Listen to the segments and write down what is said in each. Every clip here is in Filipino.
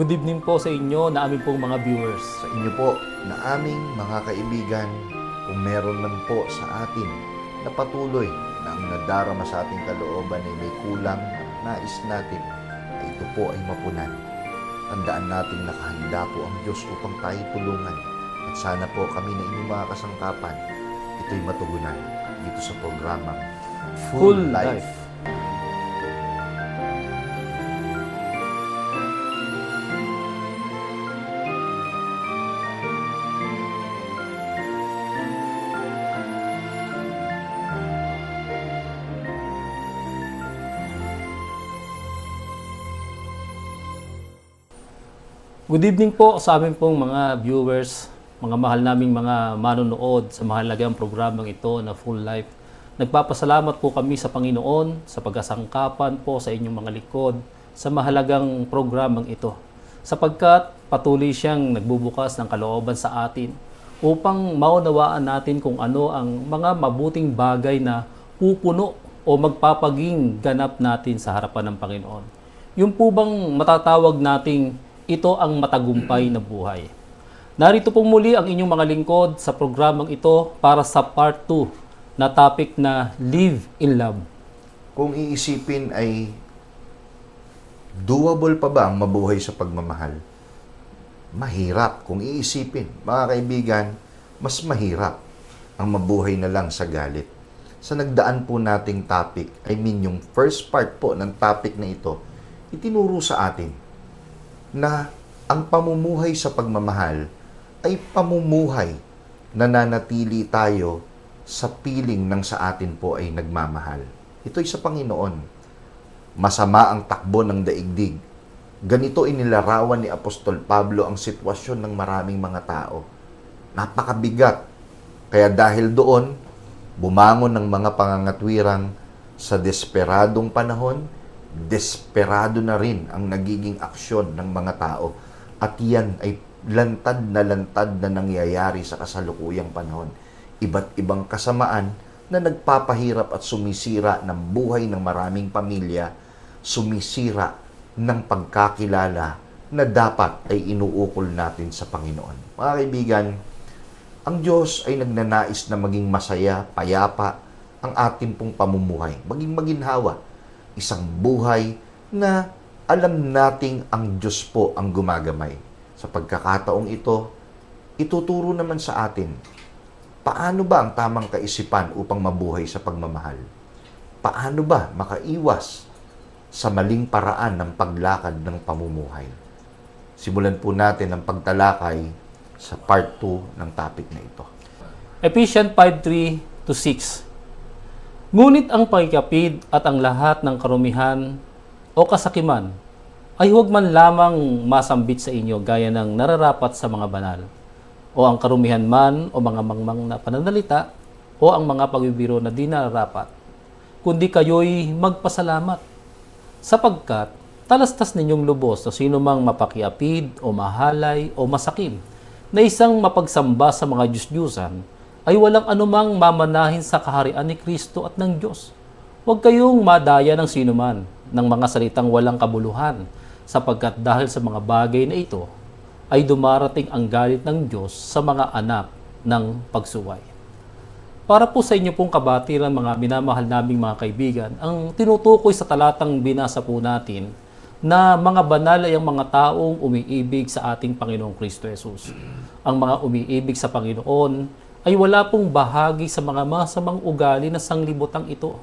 Good evening po sa inyo na aming pong mga viewers. Sa inyo po na aming mga kaibigan, kung meron man po sa atin na patuloy na ang nadarama sa ating kalooban ay may kulang at nais natin ay ito po ay mapunan. Tandaan natin nakahanda po ang Diyos upang tayo tulungan at sana po kami na inyong mga kasangkapan ito'y matugunan dito sa programang Full Life. Good evening po sa amin pong mga viewers, mga mahal naming mga manonood sa mahalagang programang ito na Full Life. Nagpapasalamat po kami sa Panginoon sa pagkasangkapan po sa inyong mga likod sa mahalagang programang ito. Sapagkat patuloy siyang nagbubukas ng kalooban sa atin upang maunawaan natin kung ano ang mga mabuting bagay na pupuno o magpapaging ganap natin sa harapan ng Panginoon. Yung po bang matatawag nating ito ang matagumpay na buhay. Narito pong muli ang inyong mga lingkod sa programang ito para sa part 2 na topic na Live in Love. Kung iisipin ay doable pa ba ang mabuhay sa pagmamahal? Mahirap. Kung iisipin, mga kaibigan, mas mahirap ang mabuhay na lang sa galit. Sa nagdaan po nating topic, yung first part po ng topic na ito, itinuro sa atin na ang pamumuhay sa pagmamahal ay pamumuhay na nanatili tayo sa piling ng sa atin po ay nagmamahal. Ito'y sa Panginoon. Masama ang takbo ng daigdig. Ganito inilarawan ni Apostol Pablo ang sitwasyon ng maraming mga tao. Napakabigat. Kaya dahil doon, bumangon ng mga pangangatwirang sa desperadong panahon, desperado na rin ang nagiging aksyon ng mga tao. At yan ay lantad na nangyayari sa kasalukuyang panahon. Iba't ibang kasamaan na nagpapahirap at sumisira ng buhay ng maraming pamilya, sumisira ng pagkakilala na dapat ay inuukol natin sa Panginoon. Mga kaibigan, ang Diyos ay nagnanais na maging masaya, payapa ang ating pong pamumuhay, maging maginhawa. Isang buhay na alam nating ang Diyos po ang gumagamay. Sa pagkakataong ito, ituturo naman sa atin, paano ba ang tamang kaisipan upang mabuhay sa pagmamahal? Paano ba makaiwas sa maling paraan ng paglakad ng pamumuhay? Simulan po natin ang pagtalakay sa part 2 ng topic na ito. Ephesians 5:3-6. Ngunit ang pakikapid at ang lahat ng karumihan o kasakiman ay huwag man lamang masambit sa inyo gaya ng nararapat sa mga banal, o ang karumihan man o mga mangmang na pananalita o ang mga pagbibiro na di nararapat, kundi kayo'y magpasalamat, sapagkat talastas ninyong lubos na sino mang mapakiapid o mahalay o masakim na isang mapagsamba sa mga Diyos-Diyusan ay walang anumang mamanahin sa kaharian ni Kristo at ng Diyos. Huwag kayong madaya ng sinuman ng mga salitang walang kabuluhan, sapagkat dahil sa mga bagay na ito ay dumarating ang galit ng Diyos sa mga anak ng pagsuway. Para po sa inyo pong kabatiran, mga minamahal naming mga kaibigan, ang tinutukoy sa talatang binasa po natin na mga banal ay ang mga taong umiibig sa ating Panginoong Kristo Jesus. Ang mga umiibig sa Panginoon ay wala pong bahagi sa mga masamang ugali na sanglibotang ito.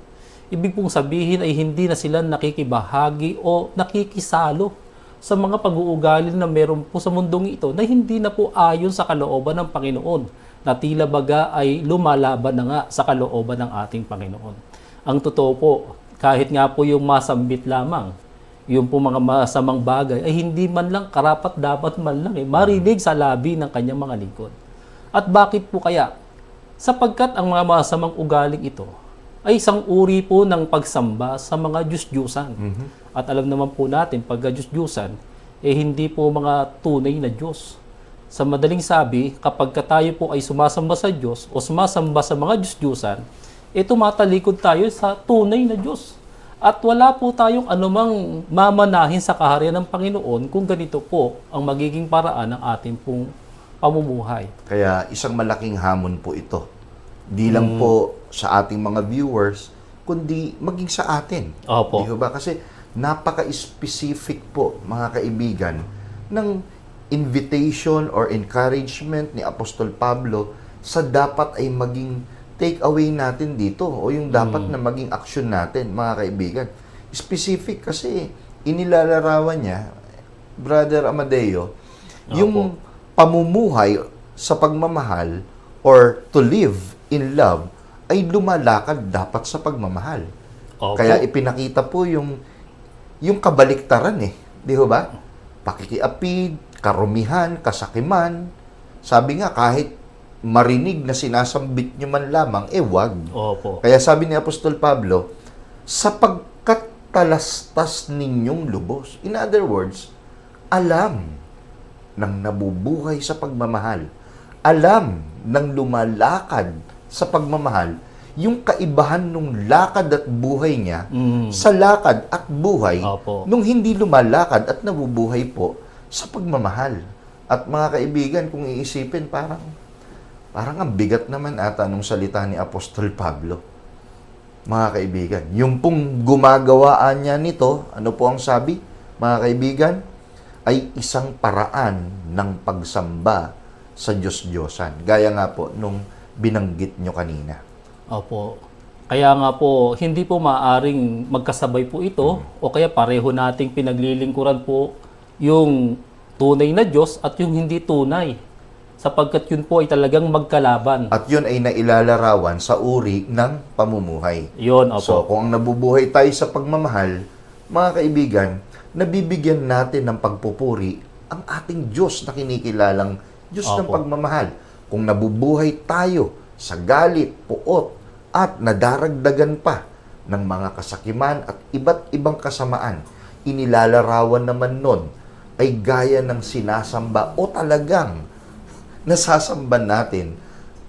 Ibig pong sabihin ay hindi na sila nakikibahagi o nakikisalo sa mga pag-uugali na meron po sa mundong ito na hindi na po ayon sa kalooban ng Panginoon, na tila baga ay lumalaban na nga sa kalooban ng ating Panginoon. Ang totoo po, kahit nga po yung masambit lamang, yung po mga masamang bagay, ay hindi man lang karapat dapat man lang marinig sa labi ng kanyang mga lingkod. At bakit po kaya? Sapagkat ang mga masamang ugaling ito ay isang uri po ng pagsamba sa mga Diyos-Diyusan. At alam naman po natin, pagka Diyos-Diyusan, hindi po mga tunay na Diyos. Sa madaling sabi, kapag tayo po ay sumasamba sa Diyos o sumasamba sa mga Diyos-Diyusan, tumatalikod tayo sa tunay na Diyos. At wala po tayong anumang mamanahin sa kaharian ng Panginoon kung ganito po ang magiging paraan ng ating pong pamumuhay. Kaya isang malaking hamon po ito. Di lang po sa ating mga viewers, kundi maging sa atin. Opo. Di ba? Kasi napaka-specific po, mga kaibigan, ng invitation or encouragement ni Apostol Pablo sa dapat ay maging take away natin dito o yung dapat na maging action natin, mga kaibigan. Specific kasi inilalarawan niya, Brother Amadeo, yung pamumuhay sa pagmamahal or to live in love ay lumalakad dapat sa pagmamahal. Opo. Kaya ipinakita po yung kabaliktaran di ba? Pakikiapid, karumihan, kasakiman. Sabi nga, kahit marinig na sinasambit nyo man lamang, wag. Opo. Kaya sabi ni Apostol Pablo, sapagkat talastas ninyong lubos. In other words, alam ng nabubuhay sa pagmamahal. Alam ng lumalakad sa pagmamahal yung kaibahan nung lakad at buhay niya sa lakad at buhay Opo. nung hindi lumalakad at nabubuhay po sa pagmamahal. At mga kaibigan, kung iisipin, parang ang bigat naman ata nung salita ni Apostol Pablo. Mga kaibigan, yung pong gumagawaan niya nito, ano po ang sabi? Mga kaibigan, ay isang paraan ng pagsamba sa Diyos-Diyosan. Gaya nga po nung binanggit nyo kanina. Opo. Kaya nga po, hindi po maaring magkasabay po ito o kaya pareho nating pinaglilingkuran po yung tunay na Diyos at yung hindi tunay. Sapagkat yun po ay talagang magkalaban. At yun ay nailalarawan sa uri ng pamumuhay. Yun, opo. So, kung ang nabubuhay tayo sa pagmamahal, mga kaibigan, nabibigyan natin ng pagpupuri ang ating Diyos na kinikilalang Diyos ng Opo. pagmamahal. Kung nabubuhay tayo sa galit, puot, at nadaragdagan pa ng mga kasakiman at iba't ibang kasamaan, inilalarawan naman nun ay gaya ng sinasamba o talagang nasasamba natin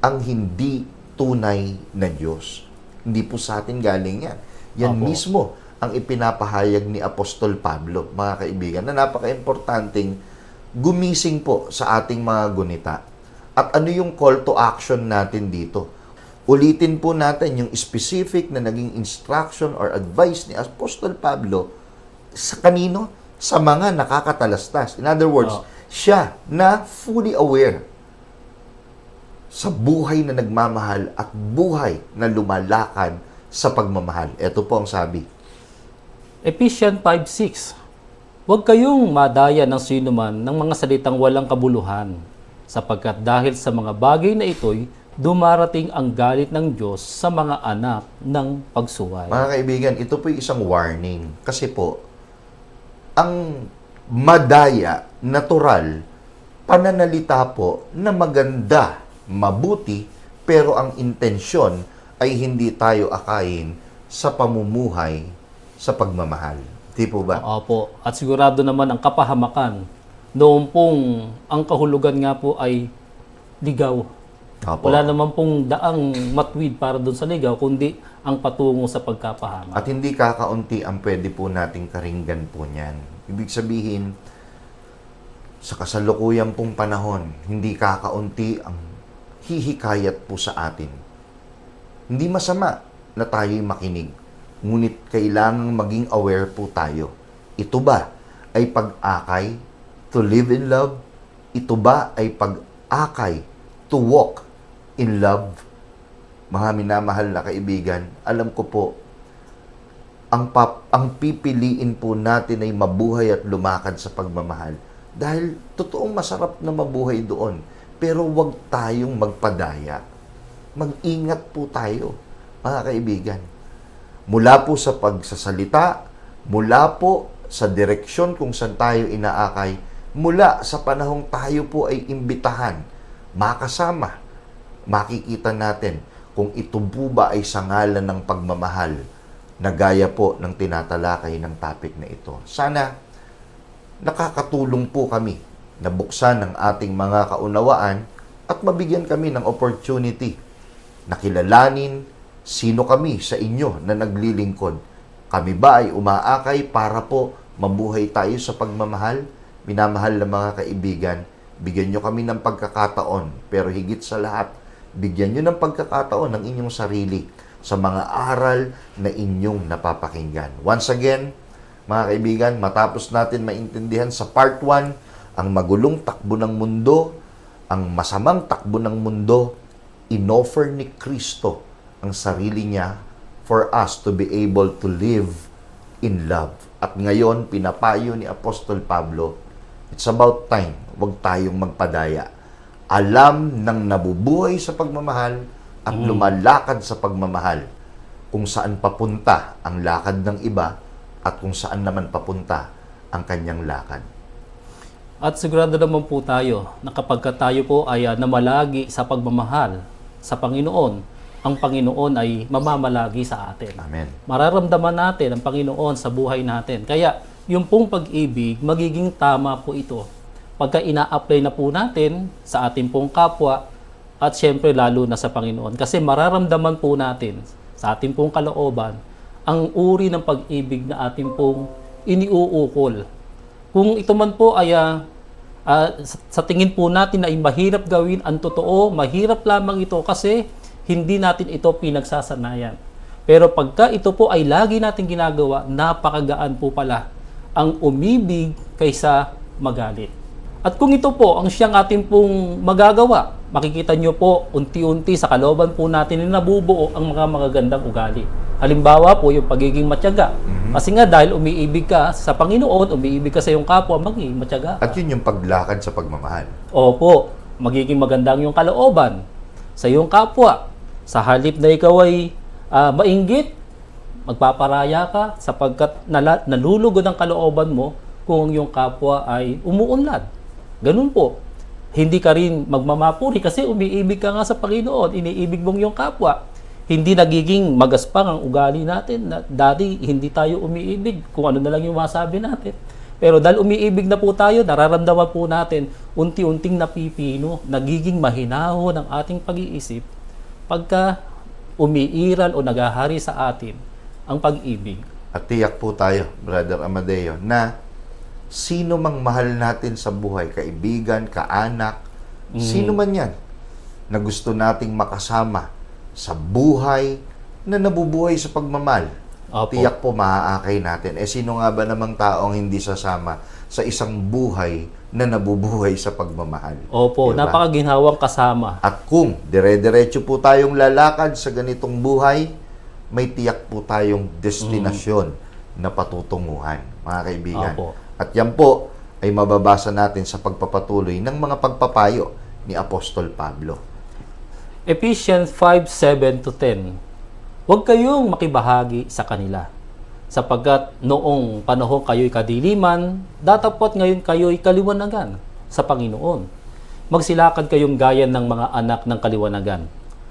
ang hindi tunay na Diyos. Hindi po sa atin galing yan. Yan Opo. mismo ang ipinapahayag ni Apostol Pablo, mga kaibigan, na napaka-importanting gumising po sa ating mga gunita. At ano yung call to action natin dito? Ulitin po natin yung specific na naging instruction or advice ni Apostol Pablo sa kanino? Sa mga nakakatalastas. In other words, siya na fully aware sa buhay na nagmamahal at buhay na lumalakad sa pagmamahal. Ito po ang sabi. Ephesians 5:6. Huwag kayong madaya ng sinuman ng mga salitang walang kabuluhan, sapagkat dahil sa mga bagay na ito'y dumarating ang galit ng Diyos sa mga anak ng pagsuway. Mga kaibigan, ito po yung isang warning. Kasi po, ang madaya, natural, pananalita po na maganda, mabuti, pero ang intensyon ay hindi tayo akayin sa pamumuhay sa pagmamahal. Di po ba? Opo. At sigurado naman ang kapahamakan noong pong ang kahulugan nga po ay ligaw. Opo. Wala naman pong daang matwid para doon sa ligaw, kundi ang patungo sa pagkapahamak. At hindi kakaunti ang pwede po nating karinggan po niyan. Ibig sabihin, sa kasalukuyan pong panahon, hindi kakaunti ang hihikayat po sa atin. Hindi masama na tayo'y makinig, ngunit kailangang maging aware po tayo. Ito ba ay pag-akay to live in love? Ito ba ay pag-akay to walk in love? Mga minamahal na kaibigan, alam ko po, ang pipiliin po natin ay mabuhay at lumakad sa pagmamahal. Dahil totoong masarap na mabuhay doon. Pero huwag tayong magpadaya. Mag-ingat po tayo, mga kaibigan. Mula po sa pagsasalita, mula po sa direksyon kung saan tayo inaakay, mula sa panahong tayo po ay imbitahan, makasama, makikita natin kung ito po ba ay sa ngalan ng pagmamahal na gaya po ng tinatalakay ng topic na ito. Sana nakakatulong po kami na buksan ang ating mga kaunawaan at mabigyan kami ng opportunity na kilalanin sino kami sa inyo na naglilingkod. Kami ba ay umaakay para po mabuhay tayo sa pagmamahal? Minamahal na mga kaibigan, bigyan nyo kami ng pagkakataon, pero higit sa lahat, bigyan nyo ng pagkakataon ng inyong sarili sa mga aral na inyong napapakinggan. Once again, mga kaibigan, matapos natin maintindihan sa part 1, ang magulong takbo ng mundo, ang masamang takbo ng mundo, inoffer ni Kristo ang sarili niya for us to be able to live in love. At ngayon, pinapayo ni Apostol Pablo, it's about time, huwag tayong magpadaya. Alam ng nabubuhay sa pagmamahal at lumalakad sa pagmamahal kung saan papunta ang lakad ng iba at kung saan naman papunta ang kanyang lakad. At sigurado naman po tayo na kapag tayo po ay namalagi sa pagmamahal sa Panginoon, ang Panginoon ay mamamalagi sa atin. Amen. Mararamdaman natin ang Panginoon sa buhay natin. Kaya yung pong pag-ibig, magiging tama po ito pagka ina-apply na po natin sa ating pong kapwa at syempre lalo na sa Panginoon. Kasi mararamdaman po natin sa ating pong kalooban ang uri ng pag-ibig na ating pong iniuukol. Kung ito man po ay sa tingin po natin ay mahirap gawin, ang totoo, mahirap lamang ito kasi hindi natin ito pinagsasanayan. Pero pagka ito po ay lagi natin ginagawa, napakagaan po pala ang umibig kaysa magalit. At kung ito po ang siyang ating pong magagawa, makikita nyo po unti-unti sa kalooban po natin na nabubuo ang mga magagandang ugali. Halimbawa po yung pagiging matyaga. Kasi nga dahil umiibig ka sa Panginoon, umiibig ka sa iyong kapwa, magiging matyaga. At yun yung paglakad sa pagmamahal. Opo, magiging magandang yung kalooban sa iyong kapwa. Sa halip na ikaw ay mainggit, magpaparaya ka sapagkat nalulugod ang kalooban mo kung ang iyong kapwa ay umuunlad. Ganun po. Hindi ka rin magmamapuri kasi umiibig ka nga sa Panginoon, iniibig mong iyong kapwa. Hindi nagiging magaspang ang ugali natin na dati hindi tayo umiibig kung ano na lang yung masabi natin. Pero dahil umiibig na po tayo, nararamdaman po natin unti-unting napipino, nagiging mahinaho ng ating pag-iisip pagka umiiral o nagahari sa atin ang pag-ibig. At tiyak po tayo, Brother Amadeo, na sino mang mahal natin sa buhay, kaibigan, kaanak, sino man yan, na gusto nating makasama sa buhay na nabubuhay sa pagmamahal. Opo. Tiyak po maaakay natin. Sino nga ba namang taong hindi sasama sa isang buhay na nabubuhay sa pagmamahal? Opo, Diba? napakaginhawang kasama. At kung dire-diretso po tayong lalakad sa ganitong buhay, may tiyak po tayong destinasyon na patutunguhan, mga kaibigan. Opo. At yan po ay mababasa natin sa pagpapatuloy ng mga pagpapayo ni Apostol Pablo. Ephesians 5:7-10. Huwag kayong makibahagi sa kanila, sapagkat noong panahon kayo'y kadiliman, datapot ngayon kayo'y kaliwanagan sa Panginoon. Magsilakad kayong gaya ng mga anak ng kaliwanagan,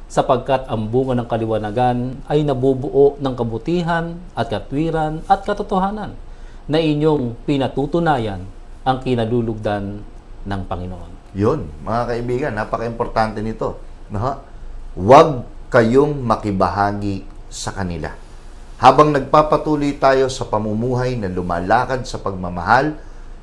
sapagkat ang bunga ng kaliwanagan ay nabubuo ng kabutihan at katwiran at katotohanan na inyong pinatutunayan ang kinalulugdan ng Panginoon. Yun, mga kaibigan, napaka-importante nito. Huwag kayong makibahagi sa kanila. Habang nagpapatuloy tayo sa pamumuhay na lumalakad sa pagmamahal,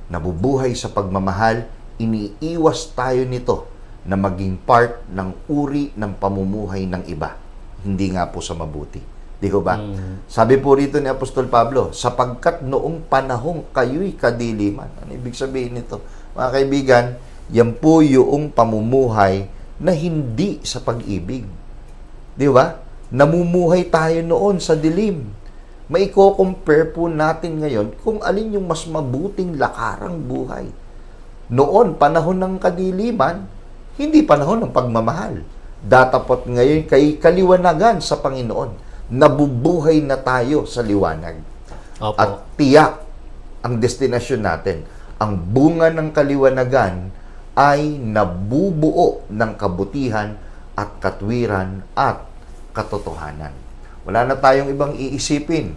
nabubuhay sa pagmamahal, iniiwas tayo nito na maging part ng uri ng pamumuhay ng iba. Hindi nga po sa mabuti. Di ko ba? Sabi po rito ni Apostol Pablo, sapagkat noong panahong kayo'y kadiliman. Ano ibig sabihin nito? Mga kaibigan, yan po yung pamumuhay na hindi sa pag-ibig. Di ba? Namumuhay tayo noon sa dilim. Maiko-compare po natin ngayon kung alin yung mas mabuting lakarang buhay. Noon, panahon ng kadiliman, hindi panahon ng pagmamahal. Datapot ngayon kay kaliwanagan sa Panginoon. Nabubuhay na tayo sa liwanag. Opo. At tiyak ang destinasyon natin. Ang bunga ng kaliwanagan ay nabubuo ng kabutihan at katwiran at katotohanan. Wala na tayong ibang iisipin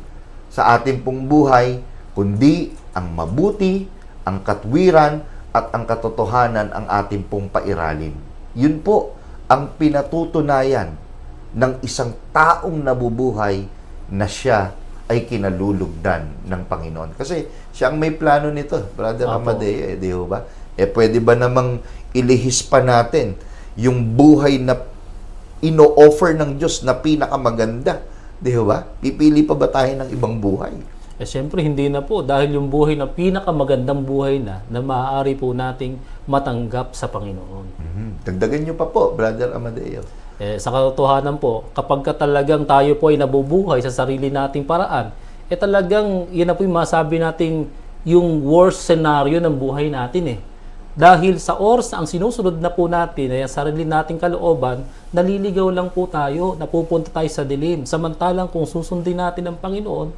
sa ating pong buhay, kundi ang mabuti, ang katwiran at ang katotohanan ang ating pong pairalin. Yun po ang pinatutunayan ng isang taong nabubuhay na siya ay kinalulugdan ng Panginoon. Kasi siya ang may plano nito, Brother Opo. Amadeo, di ba? Pwede ba namang ilihis pa natin yung buhay na ino-offer ng Diyos na pinakamaganda? Di ba? Pipili pa ba tayo ng ibang buhay? Siyempre hindi na po dahil yung buhay na pinakamagandang buhay na maaari po nating matanggap sa Panginoon. Dagdagan nyo pa po, Brother Amadeo. Sa katotohanan po, kapag talagang tayo po ay nabubuhay sa sarili nating paraan, talagang yun na po yung masabi nating yung worst scenario ng buhay natin Dahil sa oras na ang sinusunod na po natin ay ang sarili nating kalooban, naliligaw lang po tayo, napupunta tayo sa dilim. Samantalang kung susundin natin ang Panginoon,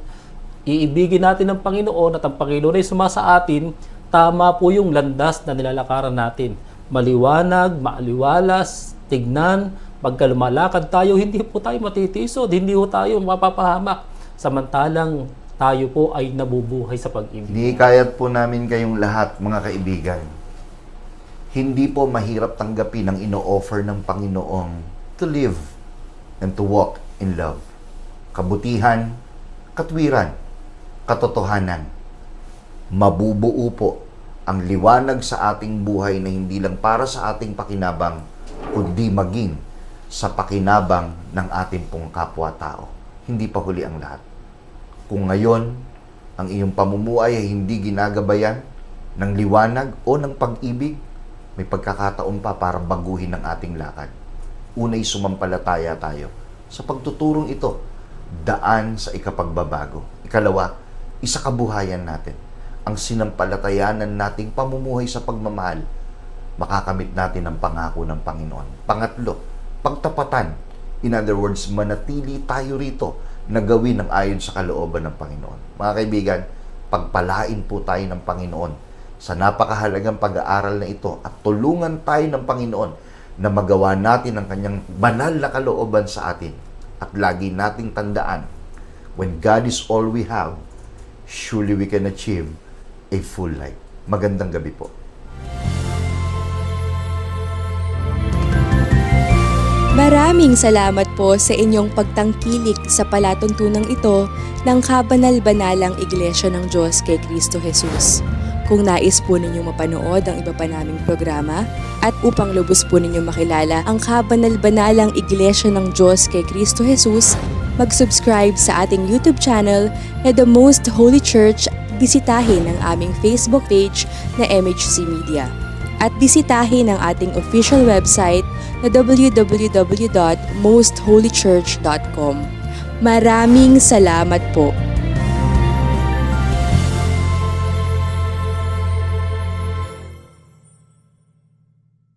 iibigin natin ang Panginoon at ang Panginoon ay sumasa atin, tama po yung landas na nilalakaran natin. Maliwanag, maaliwalas, tignan, pagka lumalakad tayo, hindi po tayo matitisod, hindi po tayo mapapahamak. Samantalang tayo po ay nabubuhay sa pag-ibig. Hinihikayat po namin kayong lahat, mga kaibigan. Hindi po mahirap tanggapin ang ino-offer ng Panginoong to live and to walk in love. Kabutihan, katwiran, katotohanan. Mabubuo po ang liwanag sa ating buhay na hindi lang para sa ating pakinabang, kundi maging sa pakinabang ng ating pong kapwa-tao. Hindi pa huli ang lahat. Kung ngayon, ang iyong pamumuhay ay hindi ginagabayan ng liwanag o ng pag-ibig, may pagkakataon pa para baguhin ang ating lakad. Una'y sumampalataya tayo sa pagtuturong ito, daan sa ikapagbabago. Ikalawa, isa kabuhayan natin. Ang sinampalatayanan nating pamumuhay sa pagmamahal, makakamit natin ang pangako ng Panginoon. Pangatlo, pagtapatan. In other words, manatili tayo rito na gawin ang ayon sa kalooban ng Panginoon. Mga kaibigan, pagpalain po tayo ng Panginoon sa napakahalagang pag-aaral na ito at tulungan tayo ng Panginoon na magawa natin ang kanyang banal na kalooban sa atin. At lagi nating tandaan, when God is all we have, surely we can achieve a full life. Magandang gabi po. Maraming salamat po sa inyong pagtangkilik sa palatuntunang ito ng Kabanal-Banalang Iglesia ng Diyos kay Kristo Jesus. Kung nais po ninyong mapanood ang iba pa naming programa at upang lubos po ninyong makilala ang Kabanal-Banalang Iglesia ng Diyos kay Kristo Jesus, mag-subscribe sa ating YouTube channel na The Most Holy Church. Bisitahin ang aming Facebook page na MHC Media. At bisitahin ang ating official website na www.mostholychurch.com. Maraming salamat po.